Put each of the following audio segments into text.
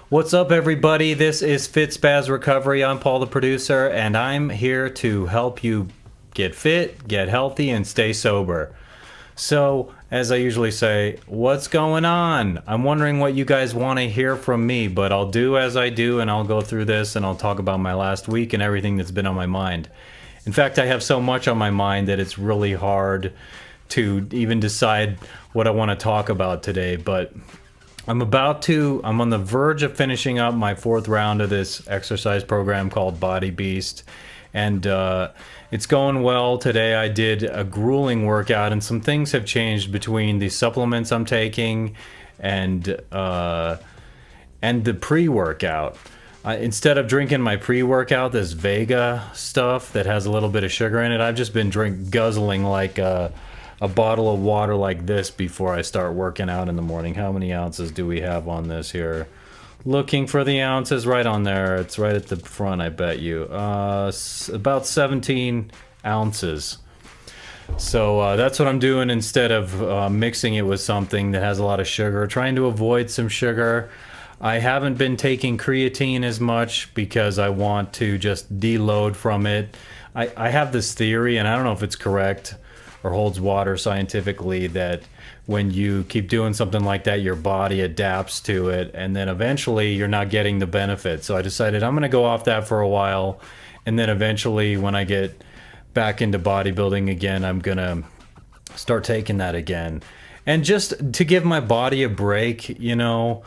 What's up, everybody? This is FitSpaz Recovery. I'm Paul, the producer, and I'm here to help you get fit, get healthy, and stay sober. So, as I usually say, what's going on? I'm wondering what you guys want to hear from me, but I'll do as I do, and I'll go through this, and I'll talk about my last week and everything that's been on my mind. In fact, I have so much on my mind that it's really hard to even decide what I want to talk about today, but I'm on the verge of finishing up my fourth round of this exercise program called Body Beast. And it's going well. Today I did a grueling workout, and some things have changed between the supplements I'm taking and the pre-workout. Instead of drinking my pre-workout, this Vega stuff that has a little bit of sugar in it, I've just been guzzling like a bottle of water like this before I start working out in the morning. How many ounces do we have on this here? Looking for the ounces right on there. It's right at the front, I bet you. About 17 ounces. So that's what I'm doing instead of mixing it with something that has a lot of sugar. Trying to avoid some sugar. I haven't been taking creatine as much because I want to just deload from it. I have this theory, and I don't know if it's correct or holds water scientifically, that when you keep doing something like that, your body adapts to it, and then eventually you're not getting the benefit. So I decided I'm going to go off that for a while, and then eventually when I get back into bodybuilding again, I'm going to start taking that again. And just to give my body a break, to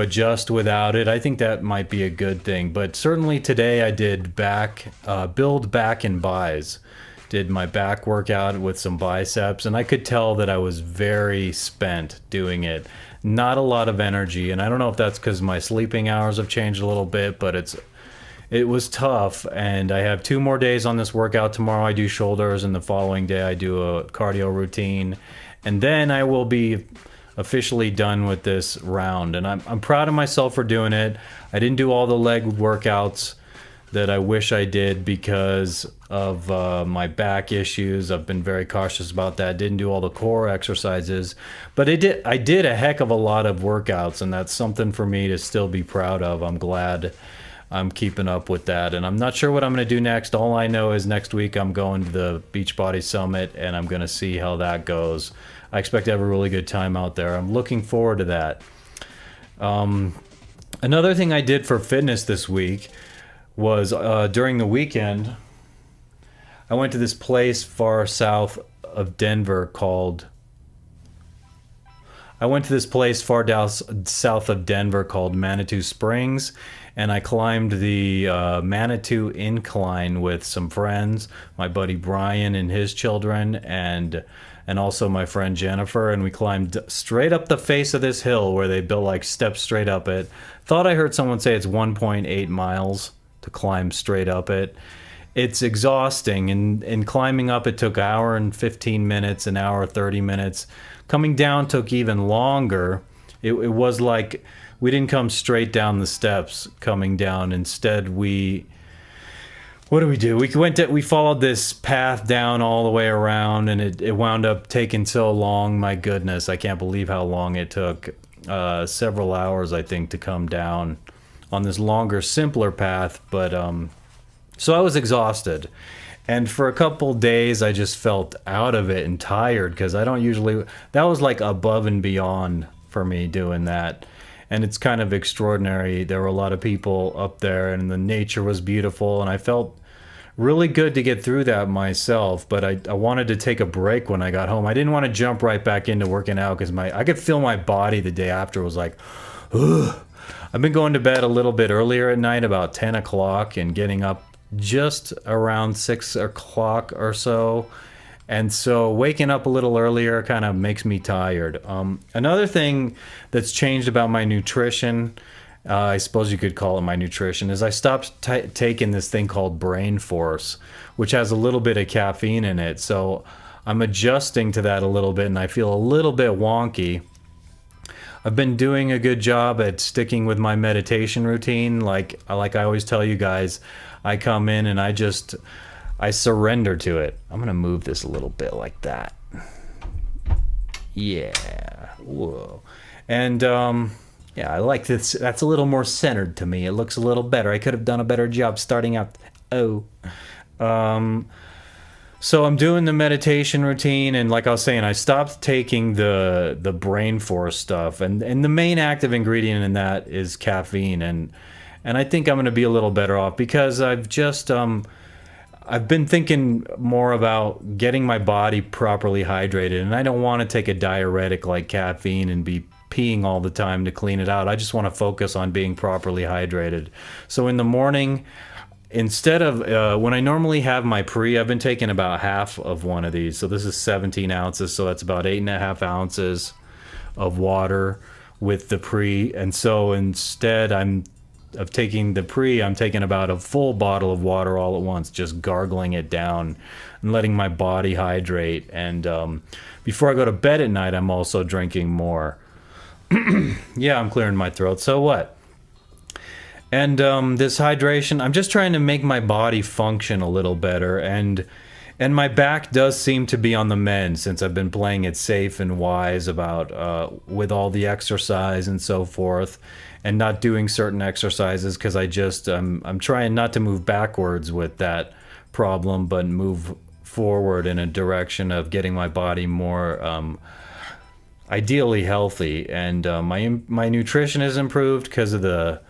adjust without it, I think that might be a good thing. But certainly today I did build back and buys. Did my back workout with some biceps, and I could tell that I was very spent doing it. Not a lot of energy, and I don't know if that's because my sleeping hours have changed a little bit, but it was tough. And I have 2 more days on this workout. Tomorrow I do shoulders, and the following day I do a cardio routine, and then I will be officially done with this round. And I'm proud of myself for doing it. I didn't do all the leg workouts that I wish I did because of my back issues. I've been very cautious about that. Didn't do all the core exercises, but I did a heck of a lot of workouts, and that's something for me to still be proud of. I'm glad I'm keeping up with that, and I'm not sure what I'm going to do next. All I know is next week I'm going to the Beachbody Summit, and I'm going to see how that goes. I expect to have a really good time out there. I'm looking forward to that. Another thing I did for fitness this week was during the weekend, I went to this place far south of Denver called Manitou Springs, and I climbed the Manitou Incline with some friends, my buddy Brian and his children, and also my friend Jennifer, and we climbed straight up the face of this hill where they built like steps straight up it. Thought I heard someone say it's 1.8 miles to climb straight up it. It's exhausting, and climbing up it took 1 hour and 15 minutes, 1 hour 30 minutes. Coming down took even longer. It was like we didn't come straight down the steps coming down. Instead, what do? We followed this path down all the way around, and it wound up taking so long. My goodness, I can't believe how long it took. Several hours, I think, to come down on this longer, simpler path. But so I was exhausted, and for a couple days I just felt out of it and tired, because I don't usually, that was like above and beyond for me doing that. And it's kind of extraordinary. There were a lot of people up there, and the nature was beautiful, and I felt really good to get through that myself. But I wanted to take a break when I got home. I didn't want to jump right back into working out, because I could feel my body the day after was like, ugh. I've been going to bed a little bit earlier at night, about 10 o'clock, and getting up just around 6 o'clock or so. And so waking up a little earlier kind of makes me tired. Another thing that's changed about my nutrition, I suppose you could call it my nutrition, is I stopped taking this thing called Brain Force, which has a little bit of caffeine in it. So I'm adjusting to that a little bit, and I feel a little bit wonky. I've been doing a good job at sticking with my meditation routine. Like I always tell you guys, I come in and I surrender to it. I'm gonna move this a little bit like that. Yeah. Whoa. And Yeah, I like this. That's a little more centered to me. It looks a little better. I could have done a better job starting out. Oh. Um, so I'm doing the meditation routine, and like I was saying, I stopped taking the brain force stuff, and the main active ingredient in that is caffeine, and I think I'm going to be a little better off because I've been thinking more about getting my body properly hydrated, and I don't want to take a diuretic like caffeine and be peeing all the time to clean it out. I just want to focus on being properly hydrated. So in the morning, instead of when I normally have my pre, I've been taking about half of one of these. So this is 17 ounces, so that's about 8.5 ounces of water with the pre. And so instead, of taking the pre, I'm taking about a full bottle of water all at once, just gargling it down and letting my body hydrate. And before I go to bed at night, I'm also drinking more. Yeah, I'm clearing my throat. So what? And this hydration, I'm just trying to make my body function a little better. And my back does seem to be on the mend since I've been playing it safe and wise about with all the exercise and so forth, and not doing certain exercises because I'm trying not to move backwards with that problem, but move forward in a direction of getting my body more ideally healthy. And my nutrition has improved because of the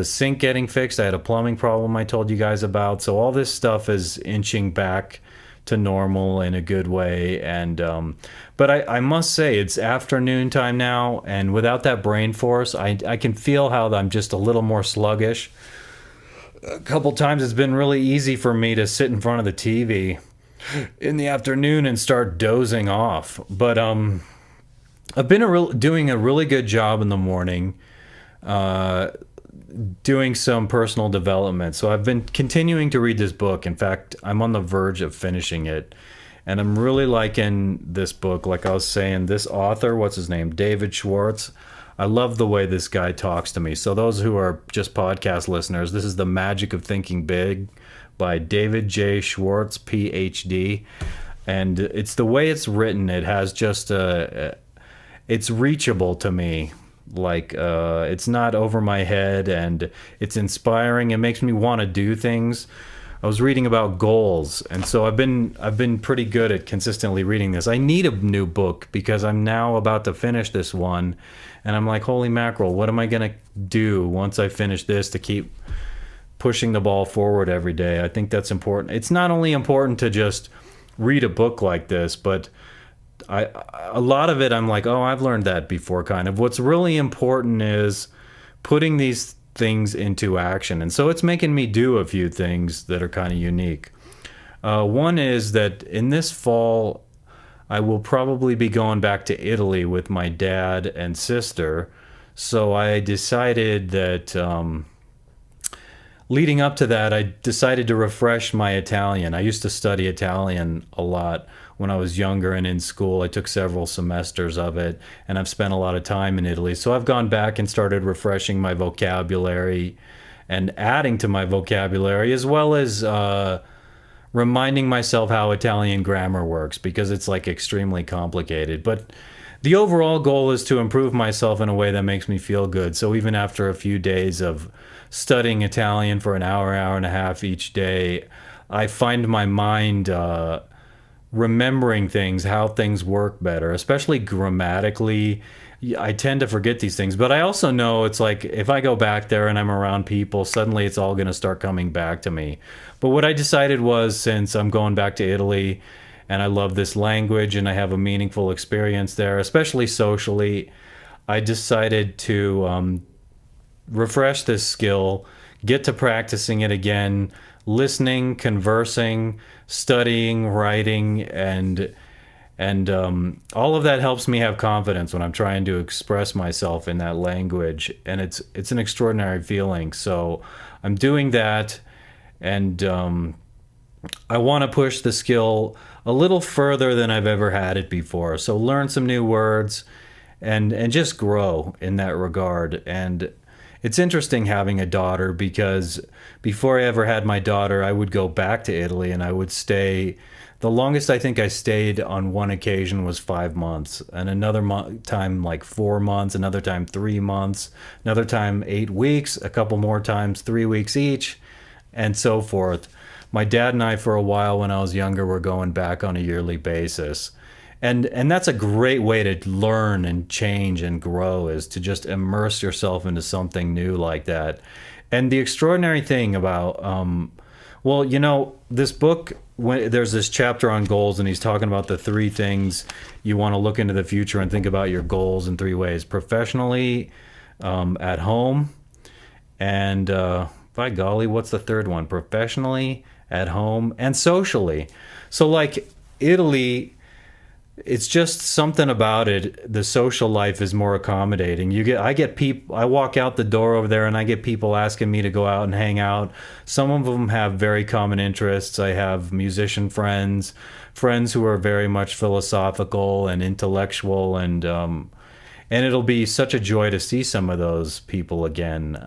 sink getting fixed. I had a plumbing problem I told you guys about. So all this stuff is inching back to normal in a good way. And but I must say it's afternoon time now, and without that brain force, I can feel how I'm just a little more sluggish. A couple times it's been really easy for me to sit in front of the TV in the afternoon and start dozing off. But I've been doing a really good job in the morning. Doing some personal development. So I've been continuing to read this book. In fact, I'm on the verge of finishing it. And I'm really liking this book. Like I was saying, this author, what's his name? David Schwartz. I love the way this guy talks to me. So those who are just podcast listeners, this is The Magic of Thinking Big by David J. Schwartz, PhD. And it's the way it's written. It has just it's reachable to me. Like it's not over my head, and it's inspiring. It makes me want to do things. I was reading about goals, and so I've been pretty good at consistently reading this. I need a new book because I'm now about to finish this one, and I'm like, holy mackerel, what am I gonna do once I finish this to keep pushing the ball forward every day? I think that's important. It's not only important to just read a book like this, but a lot of it I'm like, oh, I've learned that before, kind of. What's really important is putting these things into action. And so it's making me do a few things that are kind of unique. One is that in this fall, I will probably be going back to Italy with my dad and sister. So I decided that leading up to that, I decided to refresh my Italian. I used to study Italian a lot when I was younger and in school. I took several semesters of it, and I've spent a lot of time in Italy. So I've gone back and started refreshing my vocabulary and adding to my vocabulary, as well as reminding myself how Italian grammar works, because it's like extremely complicated. But the overall goal is to improve myself in a way that makes me feel good. So even after a few days of studying Italian for an hour, hour and a half each day, I find my mind remembering things, how things work better, especially grammatically. I tend to forget these things, but I also know it's like if I go back there and I'm around people, suddenly it's all going to start coming back to me. But what I decided was, since I'm going back to Italy and I love this language and I have a meaningful experience there, especially socially, I decided to refresh this skill, get to practicing it again, listening, conversing, studying, writing, and all of that helps me have confidence when I'm trying to express myself in that language, and it's an extraordinary feeling. So I'm doing that, and I want to push the skill a little further than I've ever had it before. So learn some new words and just grow in that regard. And it's interesting having a daughter, because before I ever had my daughter, I would go back to Italy and I would stay The longest I think I stayed on one occasion was 5 months, and another time like 4 months, another time 3 months, another time 8 weeks, a couple more times 3 weeks each, and so forth. My dad and I, for a while when I was younger, were going back on a yearly basis. And that's a great way to learn and change and grow, is to just immerse yourself into something new like that. And the extraordinary thing about, well, this book, there's this chapter on goals, and he's talking about the three things you want to look into the future and think about your goals in three ways: professionally, at home, and by golly, what's the third one? Professionally, at home, and socially. So like Italy, it's just something about it. The social life is more accommodating. I get people, I walk out the door over there and I get people asking me to go out and hang out. Some of them have very common interests. I have musician friends who are very much philosophical and intellectual, and it'll be such a joy to see some of those people again.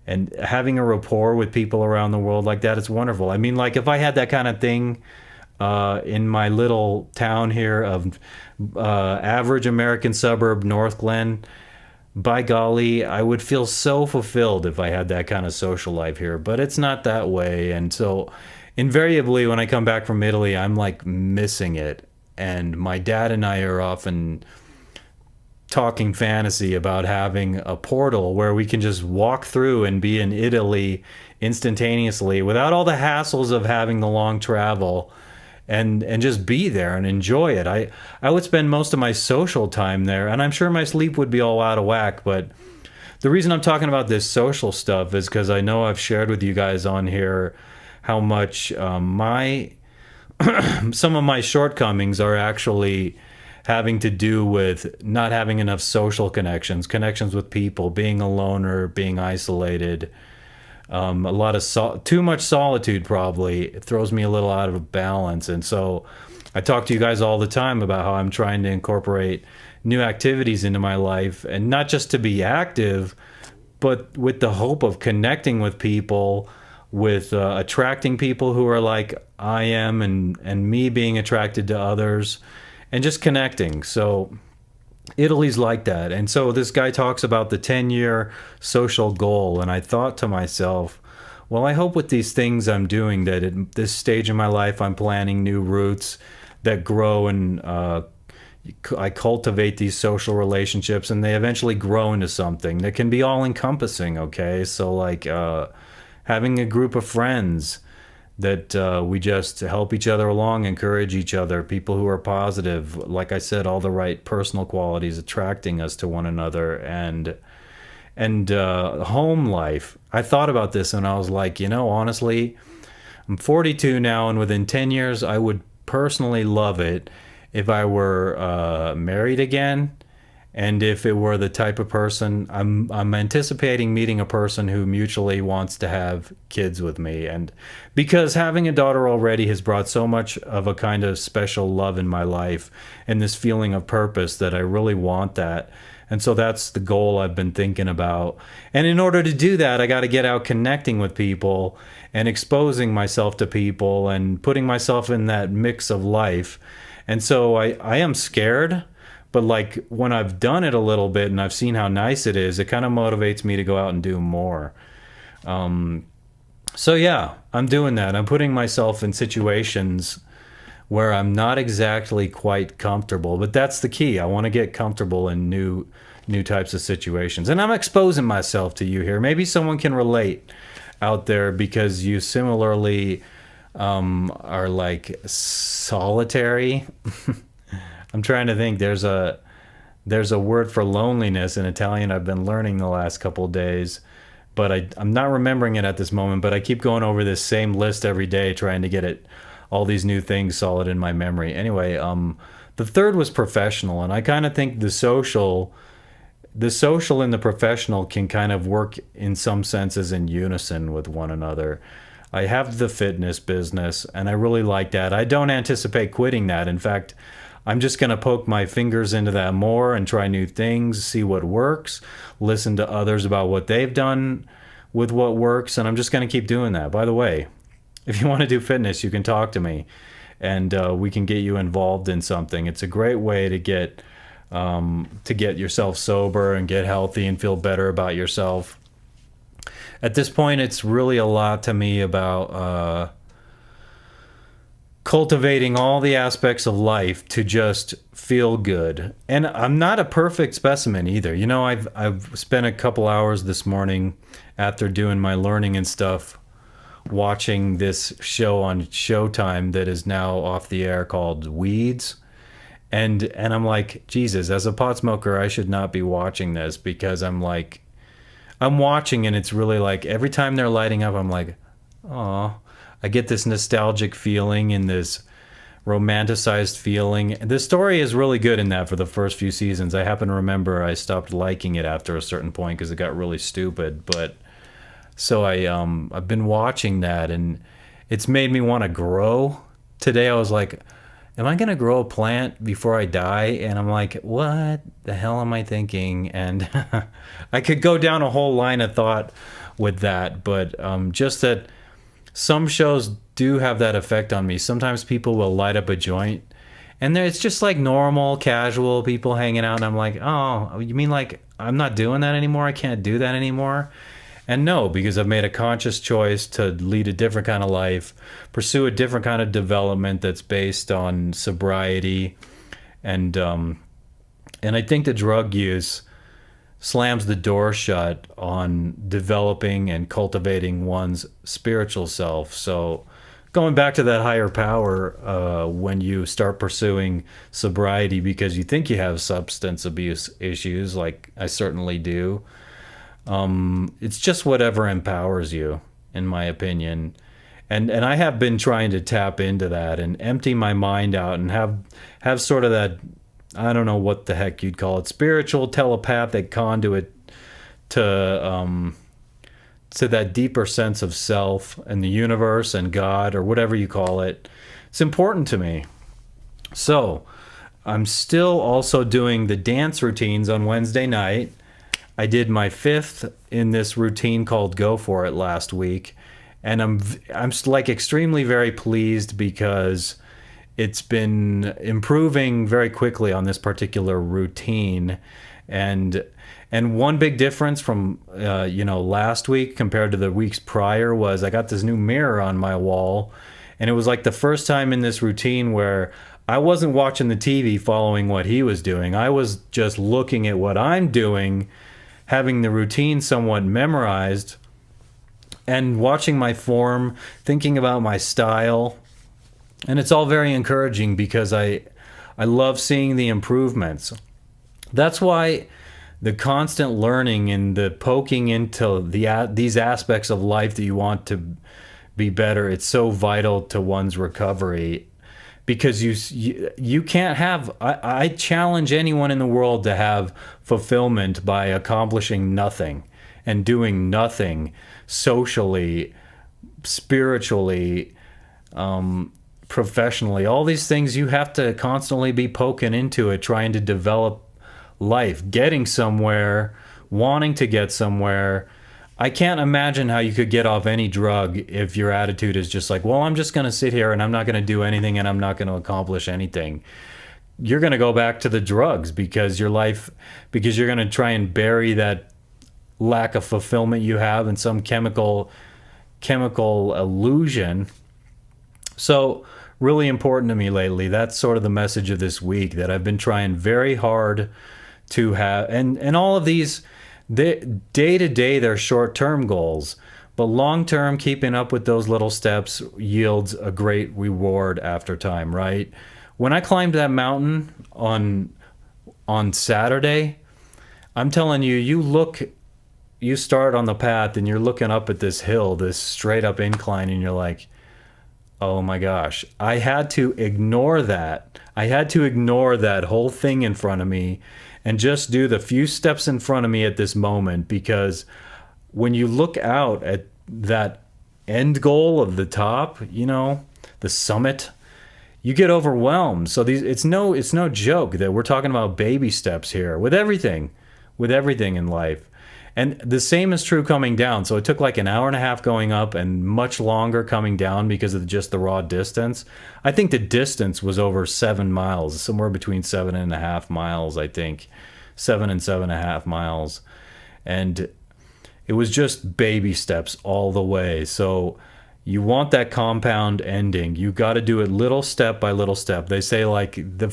And having a rapport with people around the world like that is wonderful. I mean, like if I had that kind of thing in my little town here of average American suburb, North Glen, by golly, I would feel so fulfilled if I had that kind of social life here. But it's not that way. And so invariably, when I come back from Italy, I'm like missing it. And my dad and I are often talking fantasy about having a portal where we can just walk through and be in Italy instantaneously without all the hassles of having the long travel. And just be there and enjoy it. I would spend most of my social time there, and I'm sure my sleep would be all out of whack. But the reason I'm talking about this social stuff is because I know I've shared with you guys on here how much some of my shortcomings are actually having to do with not having enough social connections with people, being a loner, being isolated. A lot of too much solitude probably throws me a little out of balance. And so I talk to you guys all the time about how I'm trying to incorporate new activities into my life, and not just to be active, but with the hope of connecting with people, with attracting people who are like I am, and me being attracted to others, and just connecting. So Italy's like that. And so this guy talks about the 10-year social goal, and I thought to myself, well, I hope with these things I'm doing that at this stage in my life I'm planting new roots that grow, and I cultivate these social relationships, and they eventually grow into something that can be all encompassing. Okay, so like having a group of friends that we just help each other along, encourage each other, people who are positive, like I said, all the right personal qualities attracting us to one another, and home life. I thought about this and I was like, honestly, I'm 42 now, and within 10 years I would personally love it if I were married again. And if it were the type of person, I'm anticipating meeting a person who mutually wants to have kids with me. And because having a daughter already has brought so much of a kind of special love in my life and this feeling of purpose, that I really want that. And so that's the goal I've been thinking about. And in order to do that, I got to get out connecting with people and exposing myself to people and putting myself in that mix of life. And so I am scared. But like when I've done it a little bit and I've seen how nice it is, it kind of motivates me to go out and do more. So yeah, I'm doing that. I'm putting myself in situations where I'm not exactly quite comfortable, but that's the key. I want to get comfortable in new types of situations. And I'm exposing myself to you here. Maybe someone can relate out there because you similarly are like solitary. I'm trying to think. There's a word for loneliness in Italian I've been learning the last couple of days, but I'm not remembering it at this moment. But I keep going over this same list every day, trying to get all these new things solid in my memory. Anyway, the third was professional, and I kind of think the social and the professional can kind of work in some senses in unison with one another. I have the fitness business, and I really like that. I don't anticipate quitting that. In fact, I'm just going to poke my fingers into that more and try new things, see what works, listen to others about what they've done with what works, and I'm just going to keep doing that. By the way, if you want to do fitness, you can talk to me. and we can get you involved in something. It's a great way to get yourself sober and get healthy and feel better about yourself. At this point, it's really a lot to me about cultivating all the aspects of life to just feel good. And I'm not a perfect specimen either. You know, I've spent a couple hours this morning after doing my learning and stuff watching this show on Showtime that is now off the air called Weeds. And I'm like, Jesus, as a pot smoker, I should not be watching this, because I'm watching and it's really like every time they're lighting up, I'm like, oh, I get this nostalgic feeling and this romanticized feeling. The story is really good in that for the first few seasons. I happen to remember I stopped liking it after a certain point because it got really stupid. But so I've been watching that and it's made me want to grow. Today I was like, am I going to grow a plant before I die? And I'm like, what the hell am I thinking? And I could go down a whole line of thought with that, but just that some shows do have that effect on me. Sometimes people will light up a joint and it's just like normal, casual people hanging out. And I'm like, oh, you mean like I'm not doing that anymore? I can't do that anymore? And no, because I've made a conscious choice to lead a different kind of life, pursue a different kind of development that's based on sobriety. And I think the drug use slams the door shut on developing and cultivating one's spiritual self. So going back to that higher power, when you start pursuing sobriety because you think you have substance abuse issues, like I certainly do, it's just whatever empowers you, in my opinion. And I have been trying to tap into that and empty my mind out and have sort of that, I don't know what the heck you'd call it, spiritual telepathic conduit to that deeper sense of self and the universe and God or whatever you call it. It's important to me. So I'm still also doing the dance routines on Wednesday night. I did my 5th in this routine called Go For It last week, and I'm like extremely very pleased because it's been improving very quickly on this particular routine. And one big difference from last week compared to the weeks prior was I got this new mirror on my wall, and it was like the first time in this routine where I wasn't watching the TV following what he was doing. I was just looking at what I'm doing, having the routine somewhat memorized, and watching my form, thinking about my style. And it's all very encouraging because I love seeing the improvements. That's why the constant learning and the poking into these aspects of life that you want to be better, it's so vital to one's recovery. Because you can't have, I challenge anyone in the world to have fulfillment by accomplishing nothing and doing nothing socially, spiritually, professionally. All these things you have to constantly be poking into it, trying to develop life, getting somewhere, wanting to get somewhere. I can't imagine how you could get off any drug if your attitude is just like, well, I'm just going to sit here and I'm not going to do anything and I'm not going to accomplish anything. You're going to go back to the drugs because you're going to try and bury that lack of fulfillment you have in some chemical illusion. So really important to me lately. That's sort of the message of this week, that I've been trying very hard to have, and all of these, day to day, they're short-term goals, but long-term, keeping up with those little steps yields a great reward after time, right? When I climbed that mountain on Saturday, I'm telling you, you start on the path and you're looking up at this hill, this straight up incline, and you're like, oh my gosh, I had to ignore that. I had to ignore that whole thing in front of me and just do the few steps in front of me at this moment, because when you look out at that end goal of the top, the summit, you get overwhelmed. So it's no joke that we're talking about baby steps here with everything in life. And the same is true coming down. So it took like an hour and a half going up and much longer coming down because of just the raw distance. I think the distance was over 7 miles, somewhere between 7.5 miles, I think. 7 and 7.5 miles. And it was just baby steps all the way. So you want that compound ending. You got to do it little step by little step. They say like the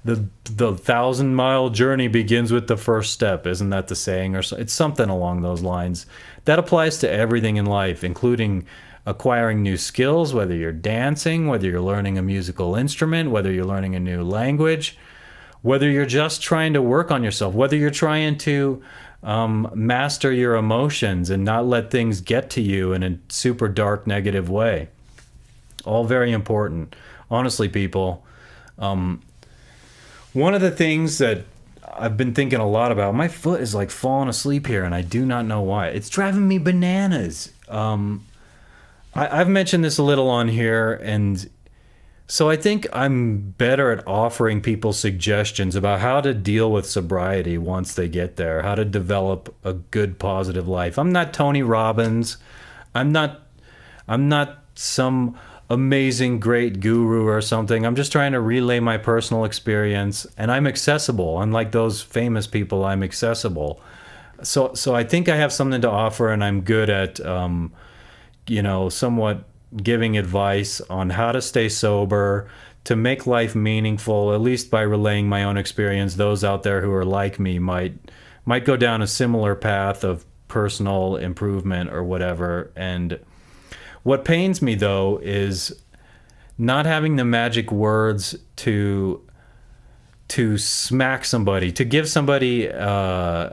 1,000-mile journey begins with the first step. Isn't that the saying? Or so, it's something along those lines. That applies to everything in life, including acquiring new skills, whether you're dancing, whether you're learning a musical instrument, whether you're learning a new language, whether you're just trying to work on yourself, whether you're trying to master your emotions and not let things get to you in a super dark, negative way. All very important. Honestly, people, one of the things that I've been thinking a lot about, my foot is like falling asleep here and I do not know why. It's driving me bananas. I've mentioned this a little on here, and so I think I'm better at offering people suggestions about how to deal with sobriety once they get there, how to develop a good, positive life. I'm not Tony Robbins. I'm not some amazing, great guru or something. I'm just trying to relay my personal experience, and I'm accessible. Unlike those famous people, I'm accessible. So I think I have something to offer, and I'm good at, somewhat giving advice on how to stay sober, to make life meaningful, at least by relaying my own experience. Those out there who are like me might go down a similar path of personal improvement or whatever. And what pains me, though, is not having the magic words to smack somebody, to give somebody an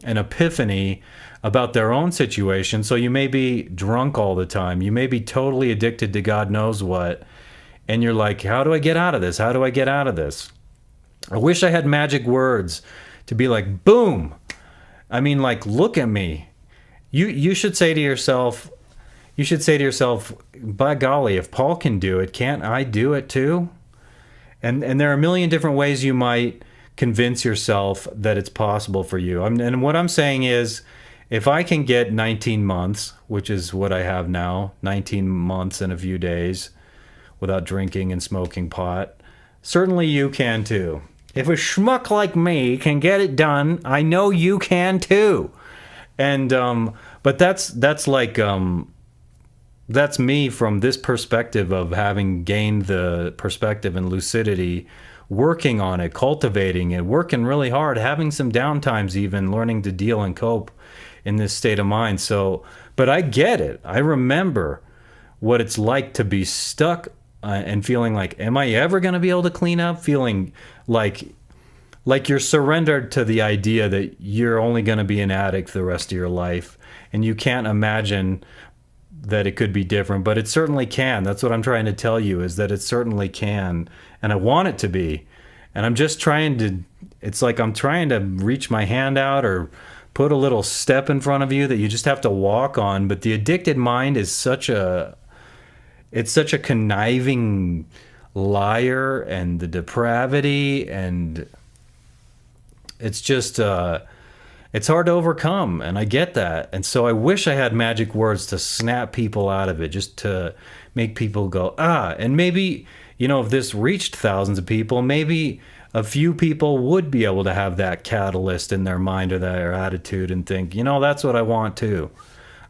epiphany about their own situation. So you may be drunk all the time. You may be totally addicted to God knows what. And you're like, how do I get out of this? How do I get out of this? I wish I had magic words to be like, boom. I mean, like, look at me. You should say to yourself, by golly, if Paul can do it, can't I do it too? And there are a million different ways you might convince yourself that it's possible for you. And what I'm saying is, if I can get 19 months, which is what I have now, 19 months and a few days without drinking and smoking pot, certainly you can too. If a schmuck like me can get it done, I know you can too. And but that's me from this perspective of having gained the perspective and lucidity, working on it, cultivating it, working really hard, having some downtimes, even learning to deal and cope in this state of mind. So, but I get it. I remember what it's like to be stuck and feeling like, am I ever going to be able to clean up? Feeling like you're surrendered to the idea that you're only going to be an addict the rest of your life, and you can't imagine that it could be different, but it certainly can. That's what I'm trying to tell you, is that it certainly can, and I want it to be. And I'm just trying to, it's like I'm trying to reach my hand out or put a little step in front of you that you just have to walk on. But the addicted mind is such a conniving liar, and the depravity, and it's just it's hard to overcome, and I get that. And so I wish I had magic words to snap people out of it, just to make people go, and maybe, if this reached thousands of people, maybe a few people would be able to have that catalyst in their mind or their attitude and think, that's what I want too.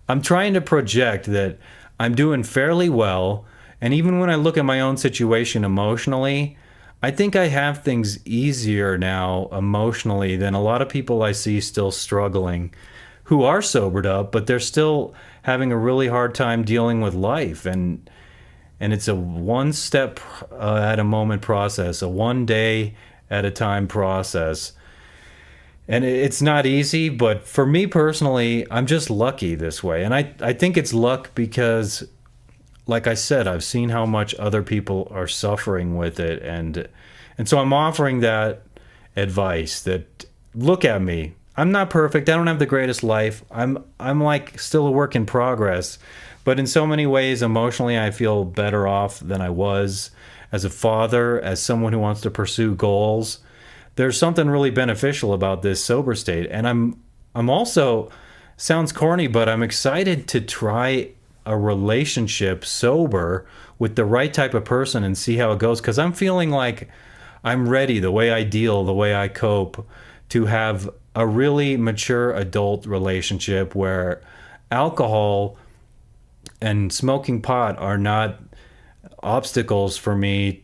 I'm trying to project that I'm doing fairly well, and even when I look at my own situation emotionally, I think I have things easier now emotionally than a lot of people I see still struggling, who are sobered up, but they're still having a really hard time dealing with life. And it's a one step at a moment process, a one day at a time process. And it's not easy, but for me personally, I'm just lucky this way. And I think it's luck because, like I said, I've seen how much other people are suffering with it. And so I'm offering that advice that, look at me. I'm not perfect. I don't have the greatest life. I'm like still a work in progress. But in so many ways, emotionally, I feel better off than I was as a father, as someone who wants to pursue goals. There's something really beneficial about this sober state. And I'm also, sounds corny, but I'm excited to try a relationship sober with the right type of person and see how it goes, because I'm feeling like I'm ready, the way I deal, the way I cope, to have a really mature adult relationship where alcohol and smoking pot are not obstacles for me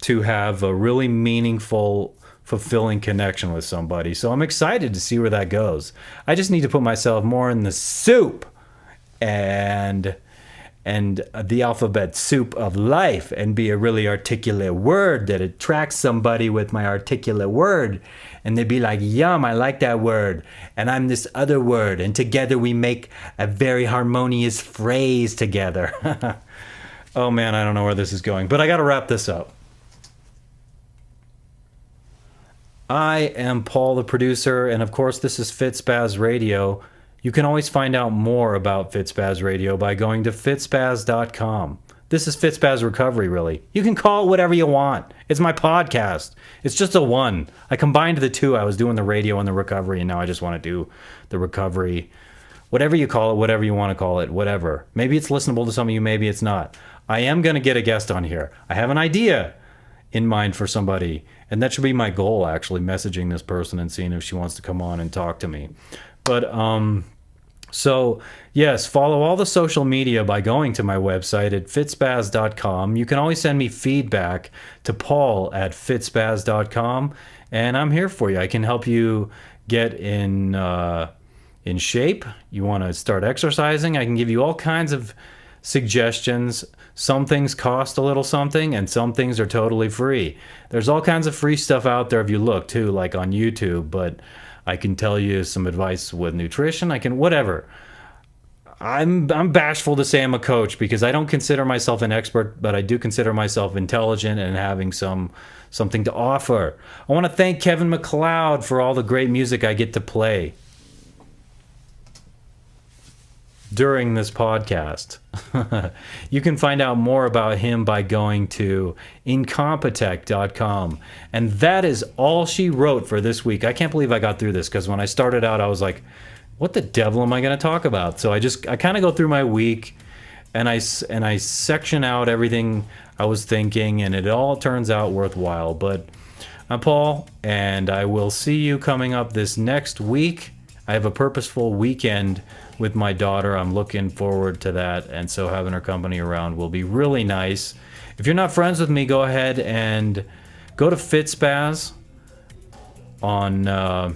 to have a really meaningful, fulfilling connection with somebody. So I'm excited to see where that goes. I just need to put myself more in the soup and the alphabet soup of life and be a really articulate word that attracts somebody with my articulate word, and they'd be like, yum, I like that word, and I'm this other word, and together we make a very harmonious phrase together. Oh man, I don't know where this is going, but I gotta wrap this up. I am Paul, the producer, and of course this is FitSpaz Radio. You can always find out more about FitSpaz Radio by going to FitSpaz.com. This is FitSpaz Recovery, really. You can call it whatever you want. It's my podcast. It's just a one. I combined the two. I was doing the radio and the recovery, and now I just want to do the recovery. Whatever you call it, whatever you want to call it, whatever. Maybe it's listenable to some of you, maybe it's not. I am going to get a guest on here. I have an idea in mind for somebody, and that should be my goal, actually, messaging this person and seeing if she wants to come on and talk to me. But so yes, follow all the social media by going to my website at fitspaz.com. You can always send me feedback to paul@fitspaz.com, and I'm here for you. I can help you get in shape. You want to start exercising, I can give you all kinds of suggestions. Some things cost a little something, and some things are totally free. There's all kinds of free stuff out there if you look too, like on YouTube, but I can tell you some advice with nutrition. I can, whatever. I'm bashful to say I'm a coach because I don't consider myself an expert, but I do consider myself intelligent and having something to offer. I want to thank Kevin MacLeod for all the great music I get to play during this podcast. You can find out more about him by going to incompetech.com. And that is all she wrote for this week. I can't believe I got through this, because when I started out, I was like, what the devil am I going to talk about? So I kind of go through my week, and I section out everything I was thinking, and it all turns out worthwhile. But I'm Paul, and I will see you coming up this next week. I have a purposeful weekend with my daughter. I'm looking forward to that, and so having her company around will be really nice. If you're not friends with me, go ahead and go to FitSpaz on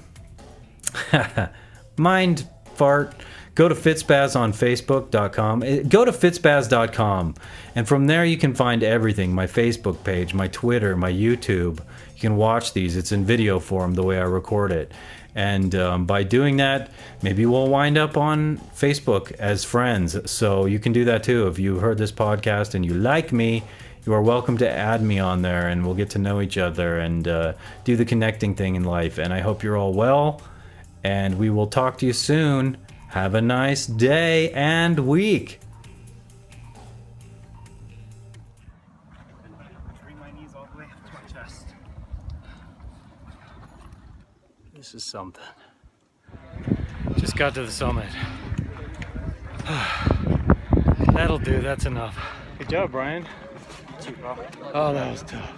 mind fart. Go to FitSpaz on Facebook.com. Go to FitSpaz.com, and from there you can find everything. My Facebook page, my Twitter, my YouTube. You can watch these. It's in video form the way I record it. And by doing that, maybe we'll wind up on Facebook as friends. So you can do that too. If you heard this podcast and you like me, you are welcome to add me on there, and we'll get to know each other and do the connecting thing in life. And I hope you're all well, and we will talk to you soon. Have a nice day and week. Bring my knees all the way up to my chest. This is something. Just got to the summit. That'll do, that's enough. Good job, Brian. Oh, that was tough.